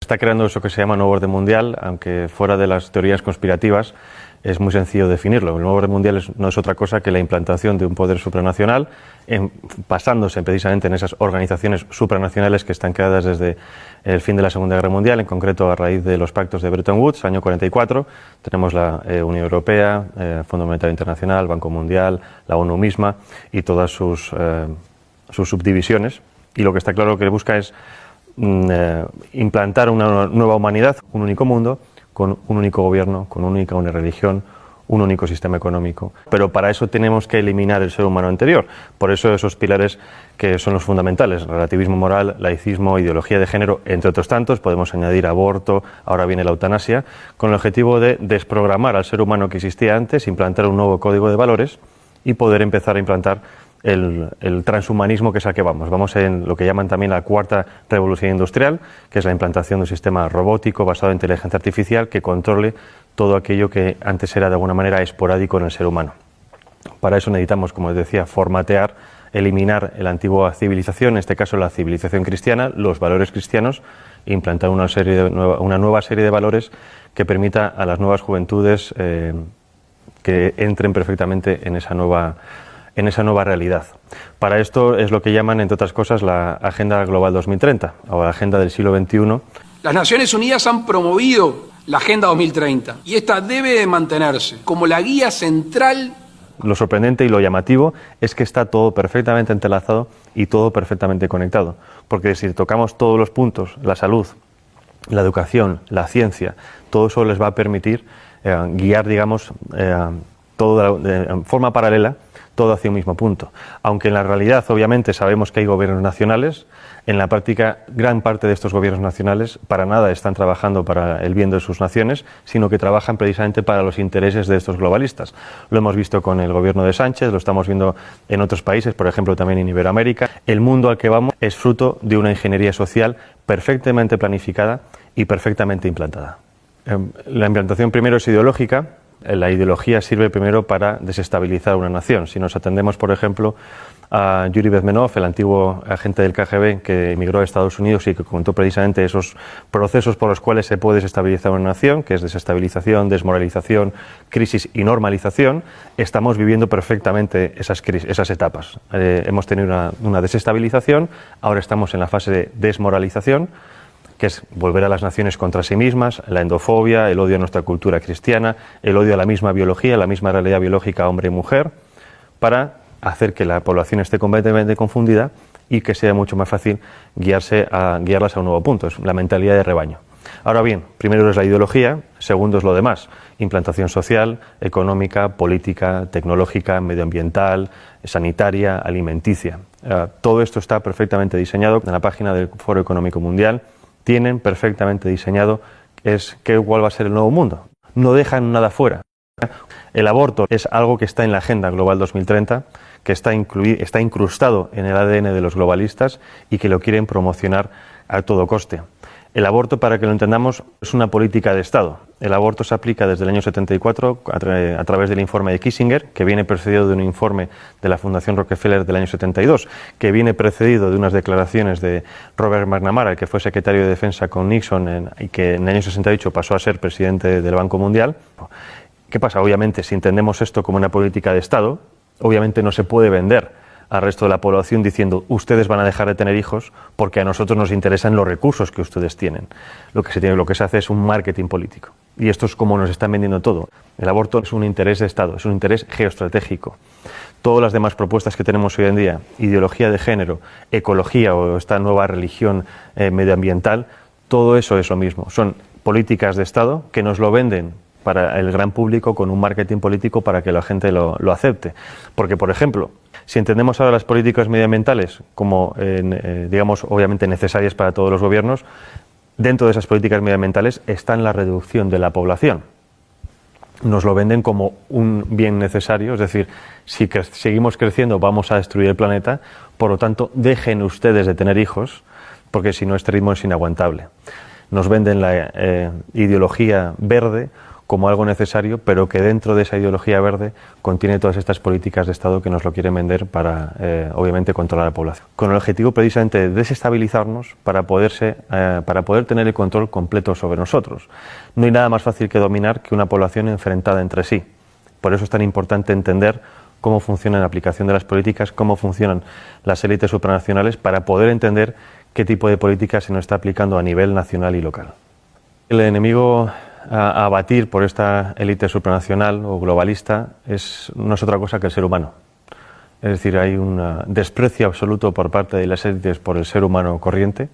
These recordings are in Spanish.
Está creando eso que se llama nuevo orden mundial, aunque fuera de las teorías conspirativas es muy sencillo definirlo. El nuevo orden mundial no es otra cosa que la implantación de un poder supranacional, basándose precisamente en esas organizaciones supranacionales que están creadas desde el fin de la Segunda Guerra Mundial, en concreto a raíz de los pactos de Bretton Woods, año 44. Tenemos la Unión Europea, Fondo Monetario Internacional, Banco Mundial, la ONU misma y todas sus subdivisiones. Y lo que está claro que busca es implantar una nueva humanidad, un único mundo, con un único gobierno, con una única religión, un único sistema económico. Pero para eso tenemos que eliminar el ser humano anterior. Por eso esos pilares que son los fundamentales: relativismo moral, laicismo, ideología de género, entre otros tantos. Podemos añadir aborto, ahora viene la eutanasia, con el objetivo de desprogramar al ser humano que existía antes, implantar un nuevo código de valores y poder empezar a implantar el transhumanismo, que es al que vamos. Vamos en lo que llaman también la cuarta revolución industrial, que es la implantación de un sistema robótico basado en inteligencia artificial que controle todo aquello que antes era de alguna manera esporádico en el ser humano. Para eso necesitamos, como les decía, formatear, eliminar la antigua civilización, en este caso la civilización cristiana, los valores cristianos, e implantar una nueva serie de valores que permita a las nuevas juventudes que entren perfectamente en esa nueva realidad. Para esto es lo que llaman, entre otras cosas, la Agenda Global 2030 o la Agenda del siglo XXI. Las Naciones Unidas han promovido la Agenda 2030 y esta debe de mantenerse como la guía central. Lo sorprendente y lo llamativo es que está todo perfectamente entrelazado y todo perfectamente conectado, porque si tocamos todos los puntos, la salud, la educación, la ciencia, todo eso les va a permitir guiar, digamos, todo de forma paralela, todo hacia un mismo punto. Aunque en la realidad, obviamente, sabemos que hay gobiernos nacionales, en la práctica, gran parte de estos gobiernos nacionales para nada están trabajando para el bien de sus naciones, sino que trabajan precisamente para los intereses de estos globalistas. Lo hemos visto con el gobierno de Sánchez, lo estamos viendo en otros países, por ejemplo, también en Iberoamérica. El mundo al que vamos es fruto de una ingeniería social perfectamente planificada y perfectamente implantada. La implantación primero es ideológica. La ideología sirve primero para desestabilizar una nación. Si nos atendemos, por ejemplo, a Yuri Bezmenov, el antiguo agente del KGB que emigró a Estados Unidos y que contó precisamente esos procesos por los cuales se puede desestabilizar una nación, que es desestabilización, desmoralización, crisis y normalización, estamos viviendo perfectamente esas etapas. Hemos tenido una desestabilización, ahora estamos en la fase de desmoralización, que es volver a las naciones contra sí mismas, la endofobia, el odio a nuestra cultura cristiana, el odio a la misma biología, la misma realidad biológica hombre y mujer, para hacer que la población esté completamente confundida y que sea mucho más fácil guiarlas a un nuevo punto. Es la mentalidad de rebaño. Ahora bien, primero es la ideología, segundo es lo demás: implantación social, económica, política, tecnológica, medioambiental, sanitaria, alimenticia. Todo esto está perfectamente diseñado en la página del Foro Económico Mundial. Tienen perfectamente diseñado cuál va a ser el nuevo mundo. No dejan nada fuera. El aborto es algo que está en la Agenda Global 2030, que está incrustado en el ADN de los globalistas y que lo quieren promocionar a todo coste. El aborto, para que lo entendamos, es una política de Estado. El aborto se aplica desde el año 74 a través del informe de Kissinger, que viene precedido de un informe de la Fundación Rockefeller del año 72, que viene precedido de unas declaraciones de Robert McNamara, el que fue secretario de Defensa con Nixon y que en el año 68 pasó a ser presidente del Banco Mundial. ¿Qué pasa? Obviamente, si entendemos esto como una política de Estado, obviamente no se puede vender al resto de la población diciendo: ustedes van a dejar de tener hijos porque a nosotros nos interesan los recursos que ustedes tienen. Lo que se hace es un marketing político. Y esto es como nos están vendiendo todo. El aborto es un interés de Estado, es un interés geoestratégico. Todas las demás propuestas que tenemos hoy en día, ideología de género, ecología o esta nueva religión medioambiental, todo eso es lo mismo. Son políticas de Estado que nos lo venden para el gran público con un marketing político para que la gente lo acepte. Porque, por ejemplo, si entendemos ahora las políticas medioambientales como, digamos, obviamente necesarias para todos los gobiernos, dentro de esas políticas medioambientales está la reducción de la población. Nos lo venden como un bien necesario, es decir, si seguimos creciendo vamos a destruir el planeta, por lo tanto dejen ustedes de tener hijos, porque si no este ritmo es inaguantable. Nos venden la ideología verde como algo necesario, pero que dentro de esa ideología verde contiene todas estas políticas de Estado que nos lo quieren vender para, obviamente, controlar a la población. Con el objetivo precisamente de desestabilizarnos para poder tener el control completo sobre nosotros. No hay nada más fácil que dominar que una población enfrentada entre sí. Por eso es tan importante entender cómo funciona la aplicación de las políticas, cómo funcionan las élites supranacionales, para poder entender qué tipo de política se nos está aplicando a nivel nacional y local. El enemigo a abatir por esta élite supranacional o globalista no es otra cosa que el ser humano. Es decir, hay un desprecio absoluto por parte de las élites por el ser humano corriente,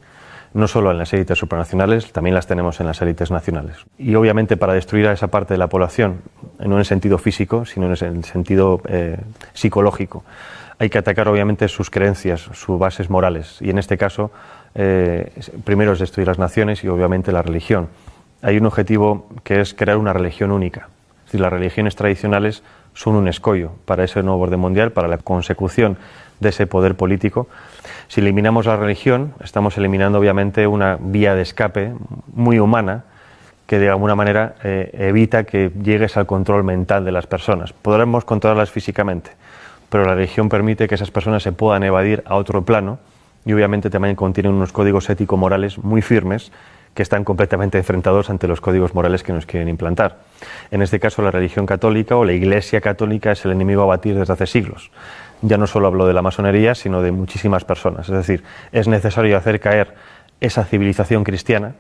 no solo en las élites supranacionales, también las tenemos en las élites nacionales. Y obviamente para destruir a esa parte de la población, no en el sentido físico, sino en el sentido psicológico, hay que atacar obviamente sus creencias, sus bases morales. Y en este caso, primero es destruir las naciones y obviamente la religión. Hay un objetivo que es crear una religión única. Es decir, las religiones tradicionales son un escollo para ese nuevo orden mundial, para la consecución de ese poder político. Si eliminamos la religión, estamos eliminando obviamente una vía de escape muy humana que de alguna manera evita que llegues al control mental de las personas. Podremos controlarlas físicamente, pero la religión permite que esas personas se puedan evadir a otro plano y obviamente también contienen unos códigos ético-morales muy firmes que están completamente enfrentados ante los códigos morales que nos quieren implantar. En este caso, la religión católica o la Iglesia católica es el enemigo a batir desde hace siglos. Ya no solo hablo de la masonería, sino de muchísimas personas. Es decir, es necesario hacer caer esa civilización cristiana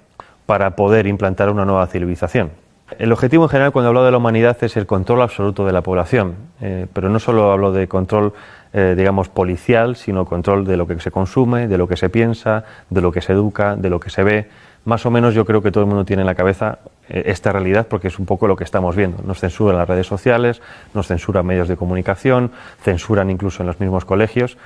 para poder implantar una nueva civilización. El objetivo en general cuando hablo de la humanidad es el control absoluto de la población, pero no solo hablo de control, digamos, policial, sino control de lo que se consume, de lo que se piensa, de lo que se educa, de lo que se ve. Más o menos yo creo que todo el mundo tiene en la cabeza esta realidad porque es un poco lo que estamos viendo. Nos censuran las redes sociales, nos censuran medios de comunicación, censuran incluso en los mismos colegios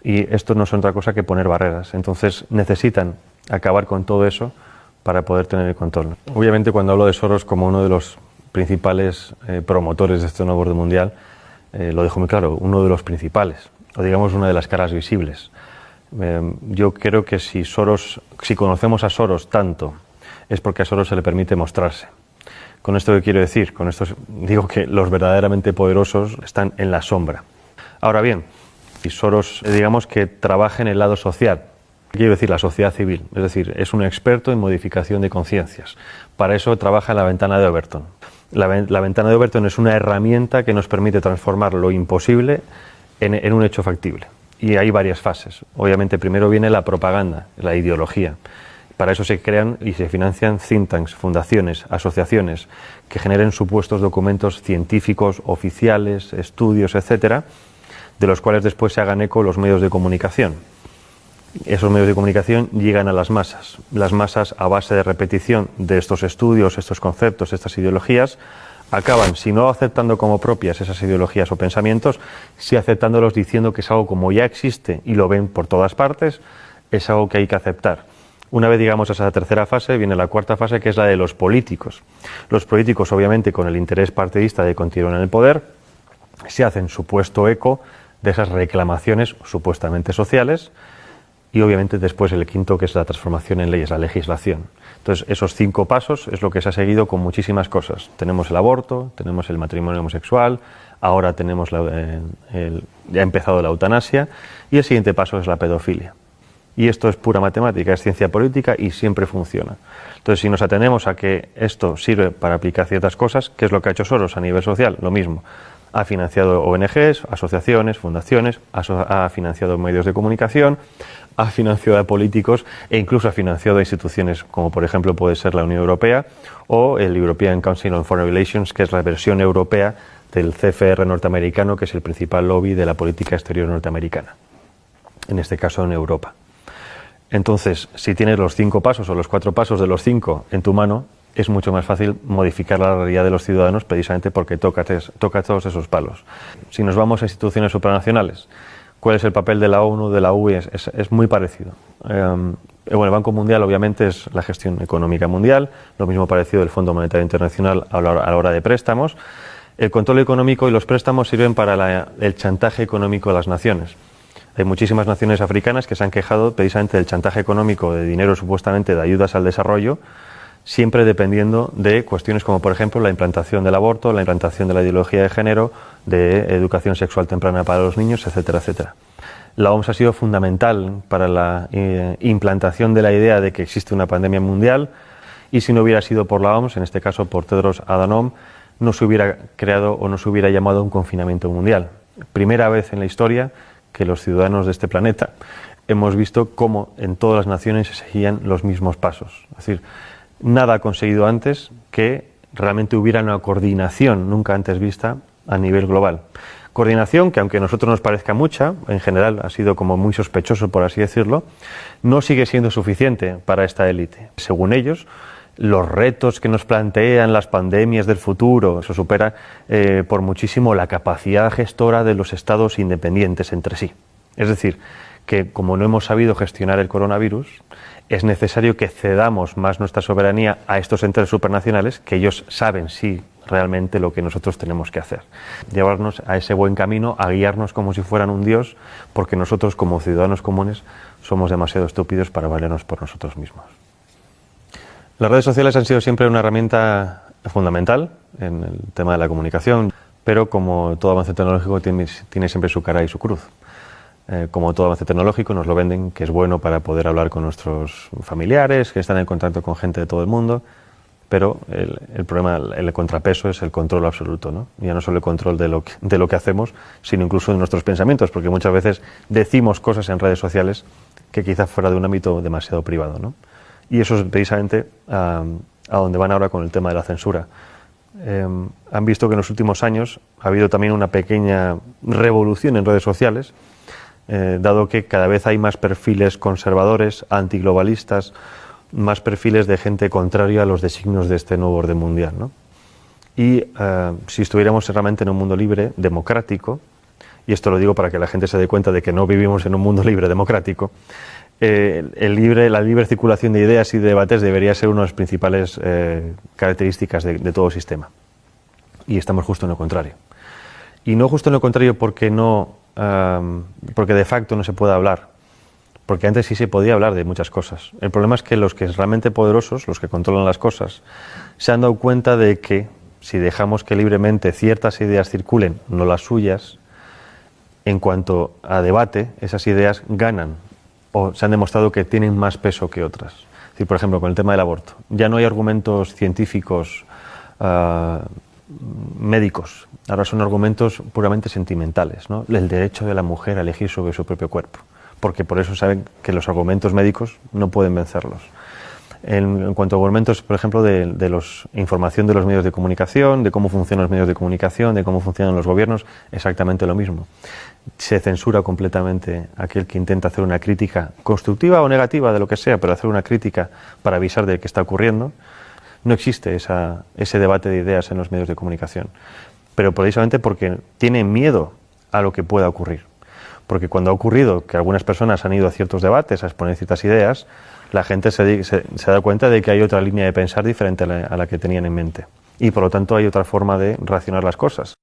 y esto no es otra cosa que poner barreras. Entonces necesitan acabar con todo eso para poder tener el control. Obviamente cuando hablo de Soros como uno de los principales promotores de este nuevo orden mundial, lo dejo muy claro, uno de los principales, o digamos una de las caras visibles. Yo creo que si conocemos a Soros tanto, es porque a Soros se le permite mostrarse. ¿Con esto qué quiero decir? Con esto digo que los verdaderamente poderosos están en la sombra. Ahora bien, si Soros, digamos que trabaja en el lado social, quiero decir la sociedad civil, es decir, es un experto en modificación de conciencias. Para eso trabaja en la ventana de Overton. La ventana de Overton es una herramienta que nos permite transformar lo imposible en un hecho factible. Y hay varias fases. Obviamente primero viene la propaganda, la ideología. Para eso se crean y se financian think tanks, fundaciones, asociaciones que generen supuestos documentos científicos, oficiales, estudios, etcétera, de los cuales después se hagan eco los medios de comunicación. Esos medios de comunicación llegan a las masas. Las masas, a base de repetición de estos estudios, estos conceptos, estas ideologías, acaban, si no aceptando como propias esas ideologías o pensamientos, sí aceptándolos diciendo que es algo como ya existe y lo ven por todas partes, es algo que hay que aceptar. Una vez llegamos a esa tercera fase, viene la cuarta fase, que es la de los políticos. Los políticos, obviamente, con el interés partidista de continuar en el poder, se hacen supuesto eco de esas reclamaciones supuestamente sociales y, obviamente, después el quinto, que es la transformación en leyes, la legislación. Entonces, esos 5 pasos es lo que se ha seguido con muchísimas cosas. Tenemos el aborto, tenemos el matrimonio homosexual, ahora tenemos ya ha empezado la eutanasia y el siguiente paso es la pedofilia. Y esto es pura matemática, es ciencia política y siempre funciona. Entonces, si nos atenemos a que esto sirve para aplicar ciertas cosas, ¿qué es lo que ha hecho Soros a nivel social? Lo mismo. Ha financiado ONGs, asociaciones, fundaciones, ha financiado medios de comunicación, ha financiado a políticos e incluso ha financiado a instituciones como por ejemplo puede ser la Unión Europea o el European Council on Foreign Relations, que es la versión europea del CFR norteamericano, que es el principal lobby de la política exterior norteamericana, en este caso en Europa. Entonces, si tienes los 5 pasos o los 4 pasos de los 5 en tu mano, es mucho más fácil modificar la realidad de los ciudadanos precisamente porque toca todos esos palos. Si nos vamos a instituciones supranacionales, ¿cuál es el papel de la ONU, de la UE? Es muy parecido. Bueno, el Banco Mundial obviamente es la gestión económica mundial, lo mismo parecido del Fondo Monetario Internacional a la hora de préstamos. El control económico y los préstamos sirven para el chantaje económico de las naciones. Hay muchísimas naciones africanas que se han quejado precisamente del chantaje económico, de dinero supuestamente de ayudas al desarrollo, siempre dependiendo de cuestiones como, por ejemplo, la implantación del aborto, la implantación de la ideología de género, de educación sexual temprana para los niños, etcétera, etcétera. La OMS ha sido fundamental para la implantación de la idea de que existe una pandemia mundial, y si no hubiera sido por la OMS, en este caso por Tedros Adhanom, no se hubiera creado o no se hubiera llamado un confinamiento mundial. Primera vez en la historia que los ciudadanos de este planeta hemos visto cómo en todas las naciones se seguían los mismos pasos. Es decir, nada ha conseguido antes que realmente hubiera una coordinación nunca antes vista a nivel global. Coordinación que, aunque a nosotros nos parezca mucha, en general ha sido como muy sospechoso, por así decirlo, no sigue siendo suficiente para esta élite. Según ellos, los retos que nos plantean las pandemias del futuro, eso supera por muchísimo la capacidad gestora de los estados independientes entre sí. Es decir, que como no hemos sabido gestionar el coronavirus, es necesario que cedamos más nuestra soberanía a estos entes supranacionales, que ellos saben sí realmente lo que nosotros tenemos que hacer. Llevarnos a ese buen camino, a guiarnos como si fueran un dios, porque nosotros como ciudadanos comunes somos demasiado estúpidos para valernos por nosotros mismos. Las redes sociales han sido siempre una herramienta fundamental en el tema de la comunicación, pero como todo avance tecnológico tiene siempre su cara y su cruz. Como todo avance tecnológico nos lo venden que es bueno para poder hablar con nuestros familiares, que están en contacto con gente de todo el mundo, pero el problema, el contrapeso es el control absoluto, ¿no? Ya no solo el control de lo que hacemos, sino incluso de nuestros pensamientos, porque muchas veces decimos cosas en redes sociales que quizás fuera de un ámbito demasiado privado, ¿no? Y eso es precisamente a donde van ahora con el tema de la censura. Han visto que en los últimos años ha habido también una pequeña revolución en redes sociales, dado que cada vez hay más perfiles conservadores, antiglobalistas, más perfiles de gente contraria a los designios de este nuevo orden mundial, ¿no? Y si estuviéramos realmente en un mundo libre, democrático, y esto lo digo para que la gente se dé cuenta de que no vivimos en un mundo libre democrático, la libre circulación de ideas y de debates debería ser una de las principales características de todo sistema. Y estamos justo en lo contrario. Y no justo en lo contrario porque de facto no se puede hablar, porque antes sí se podía hablar de muchas cosas. El problema es que los que son realmente poderosos, los que controlan las cosas, se han dado cuenta de que si dejamos que libremente ciertas ideas circulen, no las suyas, en cuanto a debate, esas ideas ganan o se han demostrado que tienen más peso que otras. Es decir, por ejemplo, con el tema del aborto, ya no hay argumentos científicos médicos, ahora son argumentos puramente sentimentales, ¿no? El derecho de la mujer a elegir sobre su propio cuerpo, porque por eso saben que los argumentos médicos no pueden vencerlos. En cuanto a argumentos, por ejemplo, de información de los medios de comunicación, de cómo funcionan los medios de comunicación, de cómo funcionan los gobiernos, exactamente lo mismo. Se censura completamente aquel que intenta hacer una crítica constructiva o negativa de lo que sea, pero hacer una crítica para avisar de qué está ocurriendo. No existe ese debate de ideas en los medios de comunicación, pero precisamente porque tienen miedo a lo que pueda ocurrir. Porque cuando ha ocurrido que algunas personas han ido a ciertos debates a exponer ciertas ideas, la gente se da cuenta de que hay otra línea de pensar diferente a la que tenían en mente. Y por lo tanto hay otra forma de racionar las cosas.